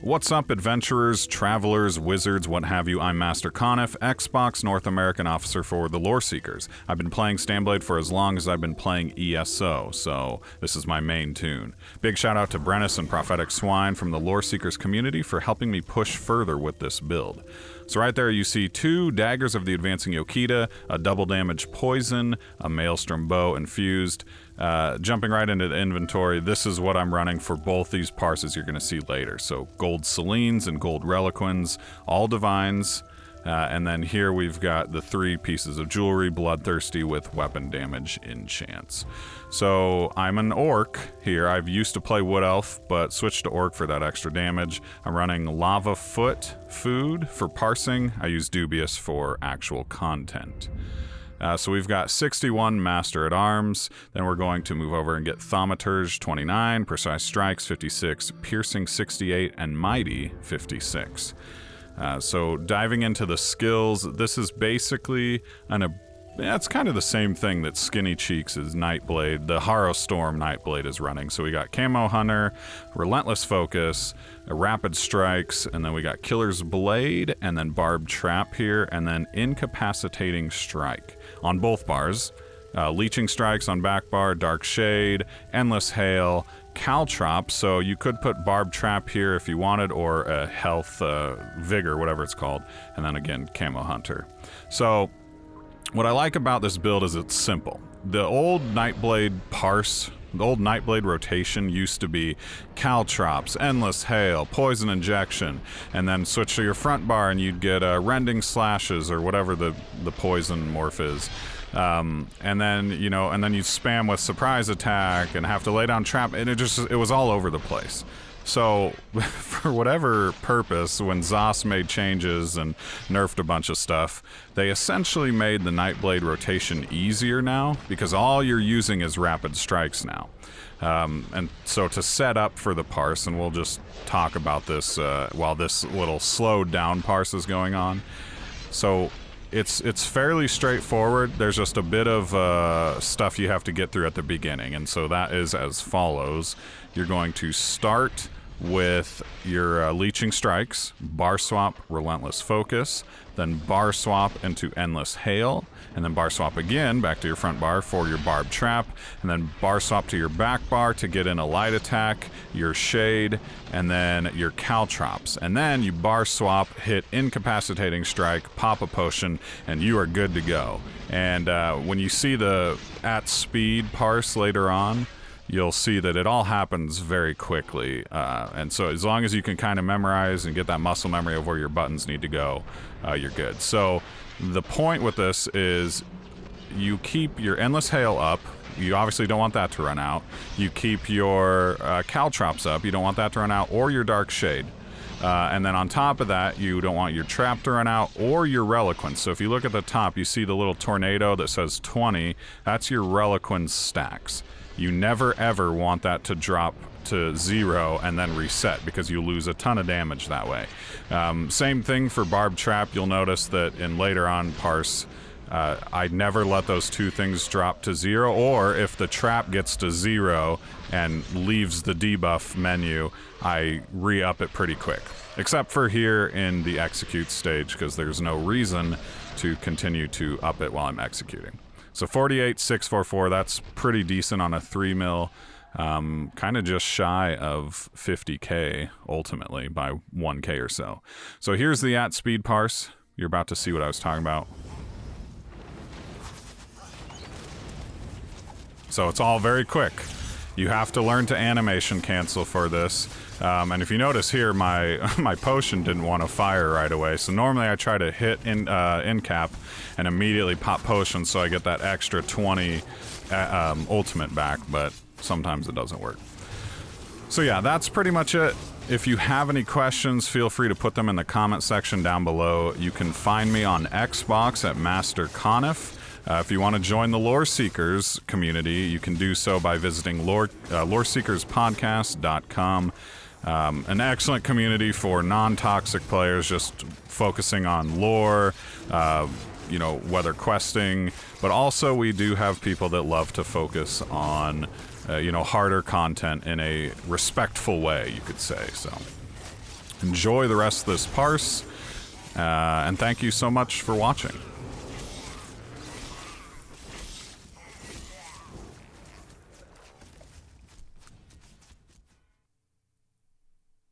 What's up, adventurers, travelers, wizards, what have you? I'm Master Conniff, Xbox North American Officer for the Lore Seekers. I've been playing Stamblade for as long as I've been playing ESO, so this is my main toon. Big shout out to Brennis and Prophetic Swine from the Lore Seekers community for helping me push further with this build. So right there you see 2 Daggers of the Advancing Yokeda, a double damage poison, a Maelstrom Bow infused. Jumping right into the inventory, this is what I'm running for both these parses you're going to see later. So gold Selenes and gold Relequens, all divines. And then here we've got the 3 pieces of jewelry, Bloodthirsty with weapon damage enchants. So I'm an orc here. I've used to play wood elf, but switched to orc for that extra damage. I'm running lava foot food for parsing. I use dubious for actual content. So we've got 61 Master at Arms, then we're going to move over and get Thaumaturge 29, Precise Strikes 56, Piercing 68, and Mighty 56. So diving into the skills, this is basically it's kind of the same thing that Skinny Cheeks' Nightblade, the Harrowstorm Nightblade is running. So we got Camo Hunter, Relentless Focus, Rapid Strikes, and then we got Killer's Blade, and then Barbed Trap here, and then Incapacitating Strike on both bars. Leeching Strikes on back bar, Dark Shade, Endless Hail, Caltrops, so you could put Barbed Trap here if you wanted, or Health Vigor, whatever it's called, and then again, Camo Hunter. So what I like about this build is it's simple. The old Nightblade parse, the old Nightblade rotation used to be Caltrops, Endless Hail, Poison Injection, and then switch to your front bar and you'd get Rending Slashes or whatever the poison morph is. And then, you know, and then you spam with Surprise Attack and have to lay down trap, and it was all over the place. So, for whatever purpose, when ZOS made changes and nerfed a bunch of stuff, they essentially made the Nightblade rotation easier now, because all you're using is Rapid Strikes now. And so to set up for the parse, and we'll just talk about this while this little slowed down parse is going on. So, it's fairly straightforward. There's just a bit of stuff you have to get through at the beginning, and so that is as follows. You're going to start with your Leeching Strikes, bar swap Relentless Focus, then bar swap into Endless Hail, and then bar swap again back to your front bar for your Barbed Trap, and then bar swap to your back bar to get in a Light Attack, your Shade, and then your Caltrops. And then you bar swap, hit Incapacitating Strike, pop a potion, and you are good to go. And when you see the at speed parse later on, you'll see that it all happens very quickly. And so as long as you can kind of memorize and get that muscle memory of where your buttons need to go, you're good. So the point with this is you keep your Endless Hail up. You obviously don't want that to run out. You keep your Caltrops up. You don't want that to run out, or your Dark Shade. And then on top of that, you don't want your Trap to run out or your Relequens. So if you look at the top, you see the little tornado that says 20. That's your Relequens stacks. You never ever want that to drop to 0 and then reset, because you lose a ton of damage that way. Same thing for Barbed Trap. You'll notice that in later on parse, I never let those 2 things drop to 0, or if the trap gets to 0 and leaves the debuff menu, I re-up it pretty quick. Except for here in the execute stage, because there's no reason to continue to up it while I'm executing. So 48,644, that's pretty decent on a 3 mil, kind of just shy of 50k ultimately by 1k or so. So here's the at speed parse. You're about to see what I was talking about. So it's all very quick. You have to learn to animation cancel for this. And if you notice here, my potion didn't want to fire right away. So normally I try to hit Incap and immediately pop potion so I get that extra 20 ultimate back, but sometimes it doesn't work. So yeah, that's pretty much it. If you have any questions, feel free to put them in the comment section down below. You can find me on Xbox at Master Conniff. If you want to join the Lore Seekers community, you can do so by visiting loreseekerspodcast.com. An excellent community for non-toxic players, just focusing on lore, you know, whether questing, but also we do have people that love to focus on, you know, harder content in a respectful way, you could say. So enjoy the rest of this parse, and thank you so much for watching.